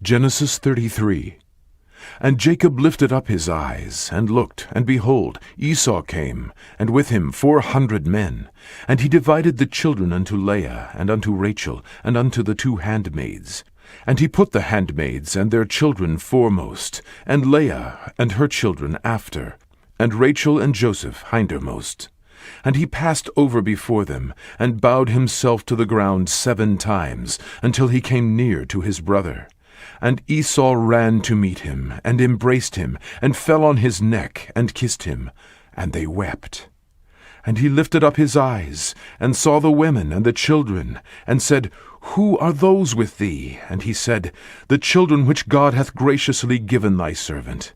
Genesis 33. And Jacob lifted up his eyes, and looked, and behold, Esau came, and with him 400 men. And he divided the children unto Leah, and unto Rachel, and unto the 2 handmaids. And he put the handmaids and their children foremost, and Leah and her children after, and Rachel and Joseph hindermost. And he passed over before them, and bowed himself to the ground 7 times, until he came near to his brother. And Esau ran to meet him, and embraced him, and fell on his neck, and kissed him. And they wept. And he lifted up his eyes, and saw the women and the children, and said, Who are those with thee? And he said, The children which God hath graciously given thy servant.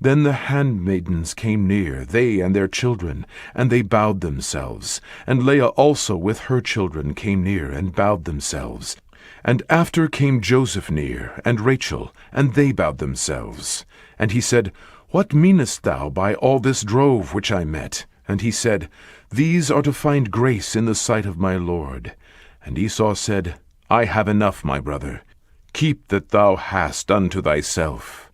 Then the handmaidens came near, they and their children, and they bowed themselves. And Leah also with her children came near, and bowed themselves. And after came Joseph near, and Rachel, and they bowed themselves. And he said, What meanest thou by all this drove which I met? And he said, These are to find grace in the sight of my Lord. And Esau said, I have enough, my brother. Keep that thou hast unto thyself.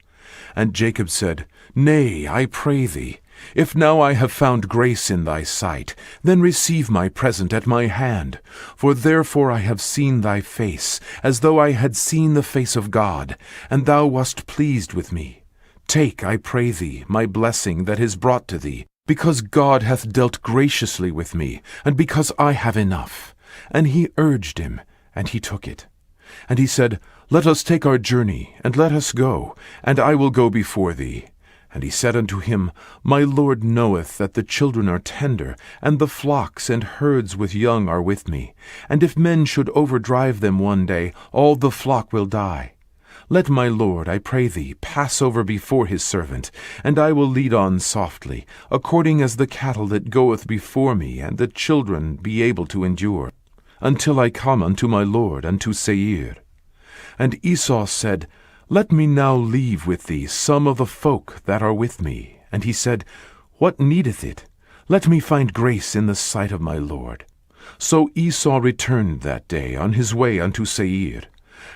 And Jacob said, Nay, I pray thee, if now I have found grace in thy sight, then receive my present at my hand. For therefore I have seen thy face, as though I had seen the face of God, and thou wast pleased with me. Take, I pray thee, my blessing that is brought to thee, because God hath dealt graciously with me, and because I have enough. And he urged him, and he took it. And he said, Let us take our journey, and let us go, and I will go before thee. And he said unto him, My Lord knoweth that the children are tender, and the flocks and herds with young are with me. And if men should overdrive them one day, all the flock will die. Let my Lord, I pray thee, pass over before his servant, and I will lead on softly, according as the cattle that goeth before me, and the children be able to endure, until I come unto my Lord, unto Seir. And Esau said, Let me now leave with thee some of the folk that are with me. And he said, What needeth it? Let me find grace in the sight of my Lord. So Esau returned that day on his way unto Seir.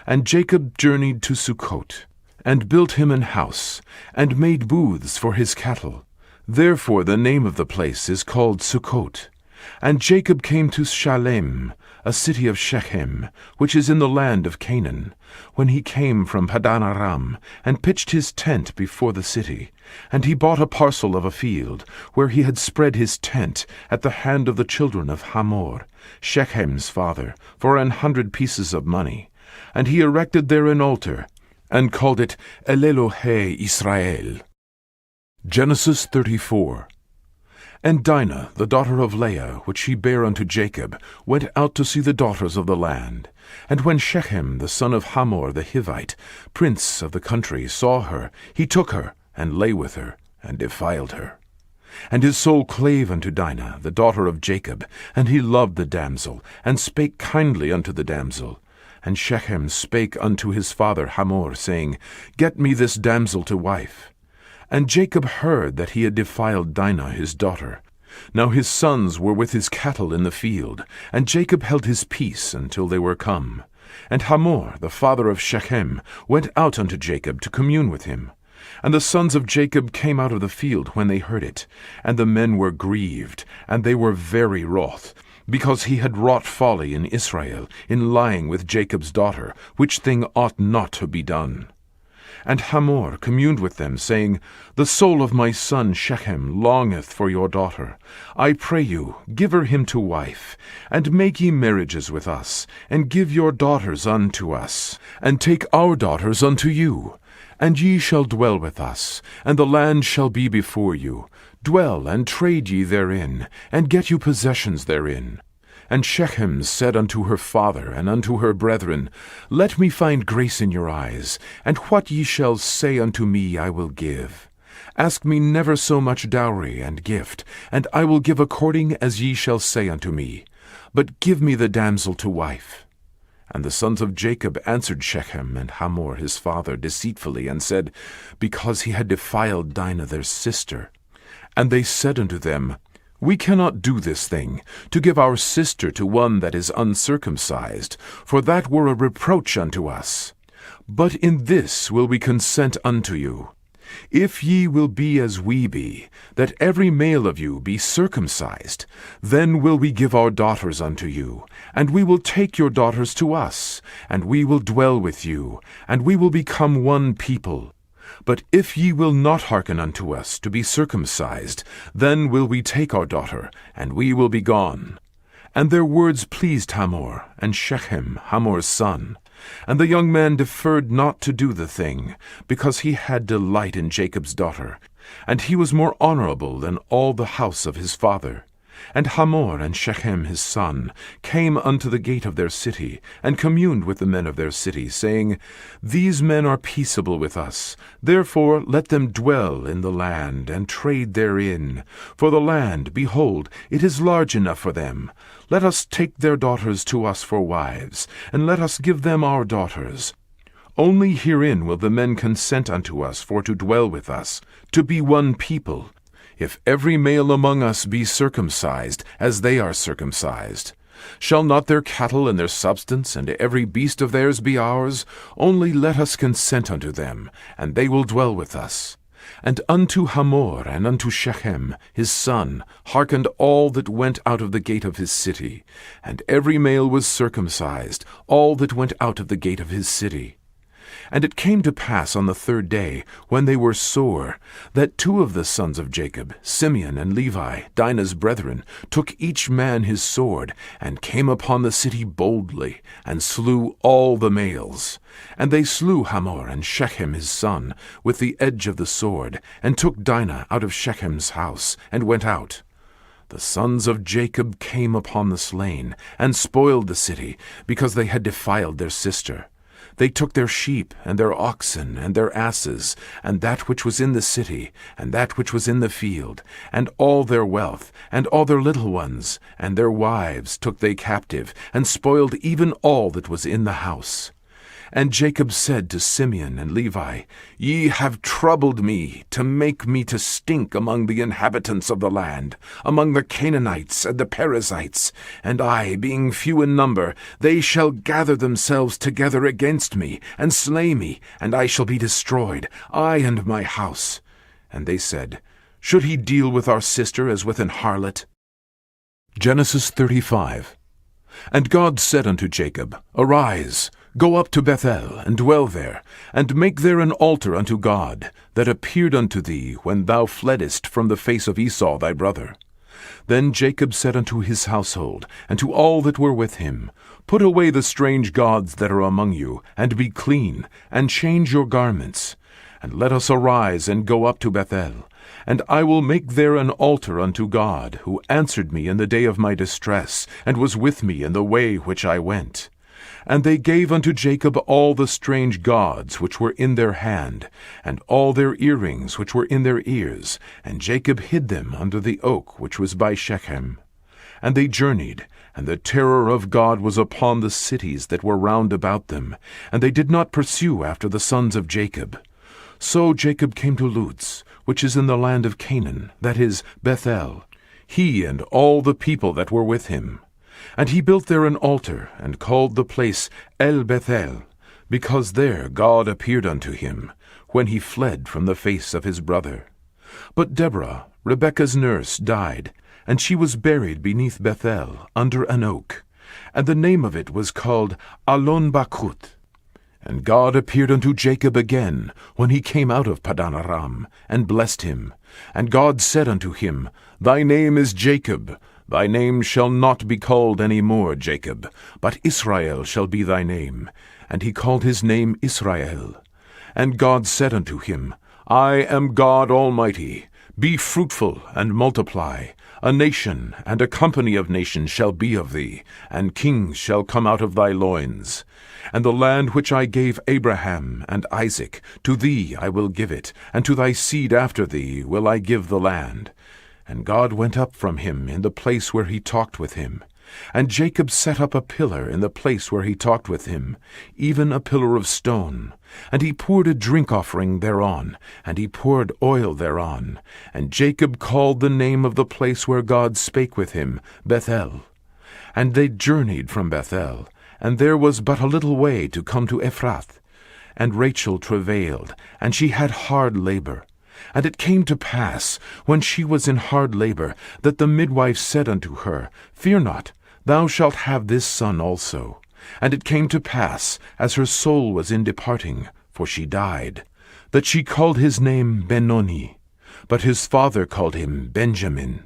And Jacob journeyed to Sukkot, and built him an house, and made booths for his cattle. Therefore the name of the place is called Sukkot. And Jacob came to Shalem, a city of Shechem, which is in the land of Canaan, when he came from Paddan Aram, and pitched his tent before the city. And he bought a parcel of a field, where he had spread his tent, at the hand of the children of Hamor, Shechem's father, for 100 pieces of money. And he erected there an altar, and called it El-Elohe Israel. Genesis 34. And Dinah, the daughter of Leah, which she bare unto Jacob, went out to see the daughters of the land. And when Shechem, the son of Hamor the Hivite, prince of the country, saw her, he took her, and lay with her, and defiled her. And his soul clave unto Dinah, the daughter of Jacob, and he loved the damsel, and spake kindly unto the damsel. And Shechem spake unto his father Hamor, saying, Get me this damsel to wife. And Jacob heard that he had defiled Dinah his daughter. Now his sons were with his cattle in the field, and Jacob held his peace until they were come. And Hamor, the father of Shechem, went out unto Jacob to commune with him. And the sons of Jacob came out of the field when they heard it, and the men were grieved, and they were very wroth, because he had wrought folly in Israel, in lying with Jacob's daughter, which thing ought not to be done. And Hamor communed with them, saying, The soul of my son Shechem longeth for your daughter. I pray you, give her him to wife, and make ye marriages with us, and give your daughters unto us, and take our daughters unto you. And ye shall dwell with us, and the land shall be before you. Dwell and trade ye therein, and get you possessions therein. And Shechem said unto her father and unto her brethren, Let me find grace in your eyes, and what ye shall say unto me I will give. Ask me never so much dowry and gift, and I will give according as ye shall say unto me. But give me the damsel to wife. And the sons of Jacob answered Shechem and Hamor his father deceitfully, and said, Because he had defiled Dinah their sister. And they said unto them, We cannot do this thing, to give our sister to one that is uncircumcised, for that were a reproach unto us. But in this will we consent unto you, if ye will be as we be, that every male of you be circumcised, then will we give our daughters unto you, and we will take your daughters to us, and we will dwell with you, and we will become one people. But if ye will not hearken unto us to be circumcised, then will we take our daughter, and we will be gone. And their words pleased Hamor, and Shechem, Hamor's son. And the young man deferred not to do the thing, because he had delight in Jacob's daughter, and he was more honorable than all the house of his father. And Hamor and Shechem his son came unto the gate of their city, and communed with the men of their city, saying, These men are peaceable with us, therefore let them dwell in the land, and trade therein. For the land, behold, it is large enough for them. Let us take their daughters to us for wives, and let us give them our daughters. Only herein will the men consent unto us for to dwell with us, to be one people, if every male among us be circumcised, as they are circumcised. Shall not their cattle and their substance, and every beast of theirs be ours? Only let us consent unto them, and they will dwell with us. And unto Hamor and unto Shechem his son hearkened all that went out of the gate of his city, and every male was circumcised, all that went out of the gate of his city. And it came to pass on the third day, when they were sore, that two of the sons of Jacob, Simeon and Levi, Dinah's brethren, took each man his sword, and came upon the city boldly, and slew all the males. And they slew Hamor and Shechem his son with the edge of the sword, and took Dinah out of Shechem's house, and went out. The sons of Jacob came upon the slain, and spoiled the city, because they had defiled their sister. They took their sheep, and their oxen, and their asses, and that which was in the city, and that which was in the field, and all their wealth, and all their little ones, and their wives took they captive, and spoiled even all that was in the house. And Jacob said to Simeon and Levi, Ye have troubled me, to make me to stink among the inhabitants of the land, among the Canaanites and the Perizzites. And I, being few in number, they shall gather themselves together against me, and slay me, and I shall be destroyed, I and my house. And they said, Should he deal with our sister as with an harlot? Genesis 35. And God said unto Jacob, Arise, go up to Bethel, and dwell there, and make there an altar unto God, that appeared unto thee when thou fleddest from the face of Esau thy brother. Then Jacob said unto his household, and to all that were with him, Put away the strange gods that are among you, and be clean, and change your garments. And let us arise and go up to Bethel. And I will make there an altar unto God, who answered me in the day of my distress, and was with me in the way which I went. And they gave unto Jacob all the strange gods which were in their hand, and all their earrings which were in their ears, and Jacob hid them under the oak which was by Shechem. And they journeyed, and the terror of God was upon the cities that were round about them, and they did not pursue after the sons of Jacob. So Jacob came to Luz, which is in the land of Canaan, that is, Bethel, he and all the people that were with him. And he built there an altar, and called the place El Bethel, because there God appeared unto him, when he fled from the face of his brother. But Deborah, Rebekah's nurse, died, and she was buried beneath Bethel, under an oak, and the name of it was called Allon Bachuth. And God appeared unto Jacob again, when he came out of Padan Aram, and blessed him. And God said unto him, Thy name is Jacob. Thy name shall not be called any more Jacob, but Israel shall be thy name. And he called his name Israel. And God said unto him, I am God Almighty. Be fruitful, and multiply. A nation and a company of nations shall be of thee, and kings shall come out of thy loins. And the land which I gave Abraham and Isaac, to thee I will give it, and to thy seed after thee will I give the land. And God went up from him in the place where he talked with him. And Jacob set up a pillar in the place where he talked with him, even a pillar of stone. And he poured a drink offering thereon, and he poured oil thereon. And Jacob called the name of the place where God spake with him, Bethel. And they journeyed from Bethel, and there was but a little way to come to Ephrath. And Rachel travailed, and she had hard labor. And it came to pass, when she was in hard labor, that the midwife said unto her, Fear not, thou shalt have this son also. And it came to pass, as her soul was in departing, for she died, that she called his name Benoni, but his father called him Benjamin.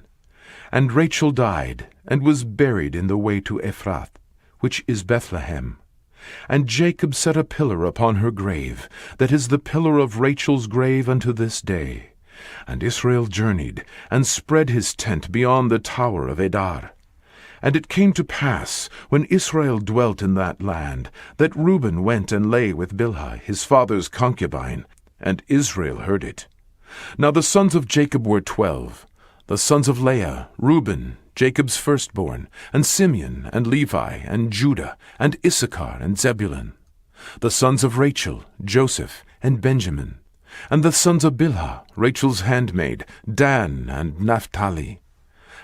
And Rachel died, and was buried in the way to Ephrath, which is Bethlehem. And Jacob set a pillar upon her grave, that is the pillar of Rachel's grave unto this day. And Israel journeyed, and spread his tent beyond the tower of Edar. And it came to pass, when Israel dwelt in that land, that Reuben went and lay with Bilhah his father's concubine, and Israel heard it. Now the sons of Jacob were 12, the sons of Leah, Reuben, Jacob's firstborn, and Simeon, and Levi, and Judah, and Issachar, and Zebulun. The sons of Rachel, Joseph, and Benjamin. And the sons of Bilhah, Rachel's handmaid, Dan, and Naphtali.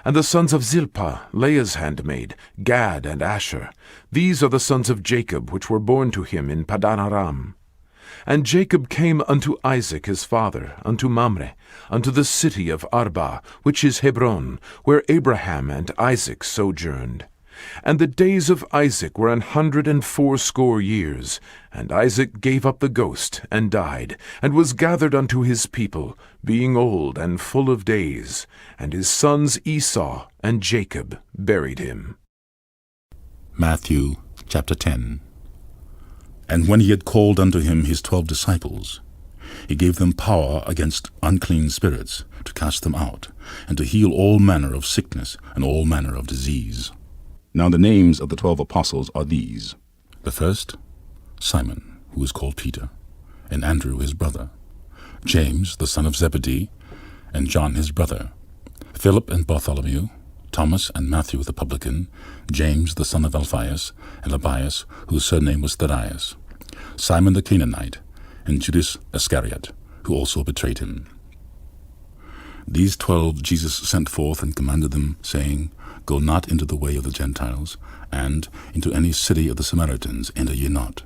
And the sons of Zilpah, Leah's handmaid, Gad, and Asher. These are the sons of Jacob, which were born to him in Padan Aram. And Jacob came unto Isaac his father, unto Mamre, unto the city of Arba, which is Hebron, where Abraham and Isaac sojourned. And the days of Isaac were 180 years. And Isaac gave up the ghost, and died, and was gathered unto his people, being old and full of days. And his sons Esau and Jacob buried him. Matthew chapter 10. And when he had called unto him his 12 disciples, he gave them power against unclean spirits, to cast them out, and to heal all manner of sickness and all manner of disease. Now the names of the 12 apostles are these: The first, Simon, who is called Peter, and Andrew his brother, James the son of Zebedee, and John his brother, Philip and Bartholomew, Thomas and Matthew the publican, James the son of Alphaeus, and Lebbaeus, whose surname was Thaddeus, Simon the Canaanite, and Judas Iscariot, who also betrayed him. These 12 Jesus sent forth and commanded them, saying, Go not into the way of the Gentiles, and into any city of the Samaritans enter ye not,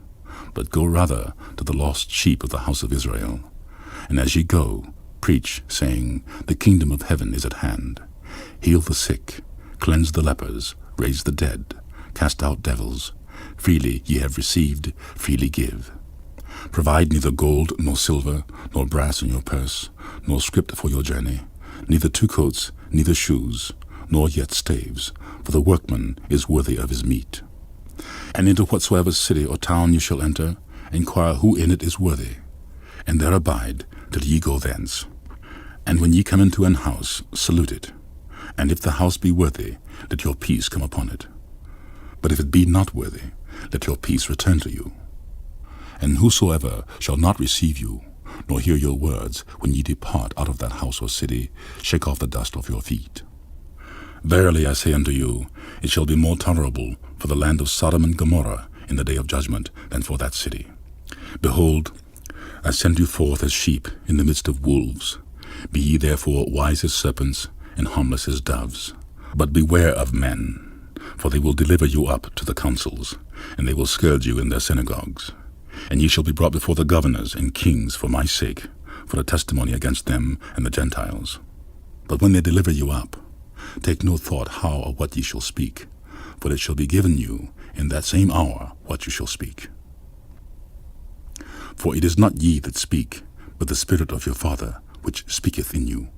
but go rather to the lost sheep of the house of Israel. And as ye go, preach, saying, The kingdom of heaven is at hand. Heal the sick, cleanse the lepers, raise the dead, cast out devils. Freely ye have received, freely give. Provide neither gold nor silver, nor brass in your purse, nor scrip for your journey, neither 2 coats, neither shoes, nor yet staves, for the workman is worthy of his meat. And into whatsoever city or town ye shall enter, inquire who in it is worthy, and there abide till ye go thence. And when ye come into an house, salute it. And if the house be worthy, let your peace come upon it. But if it be not worthy, let your peace return to you. And whosoever shall not receive you, nor hear your words, when ye depart out of that house or city, shake off the dust off your feet. Verily I say unto you, it shall be more tolerable for the land of Sodom and Gomorrah in the day of judgment than for that city. Behold, I send you forth as sheep in the midst of wolves. Be ye therefore wise as serpents, and harmless as doves. But beware of men, for they will deliver you up to the councils, and they will scourge you in their synagogues. And ye shall be brought before the governors and kings for my sake, for a testimony against them and the Gentiles. But when they deliver you up, take no thought how or what ye shall speak, for it shall be given you in that same hour what you shall speak. For it is not ye that speak, but the Spirit of your Father which speaketh in you.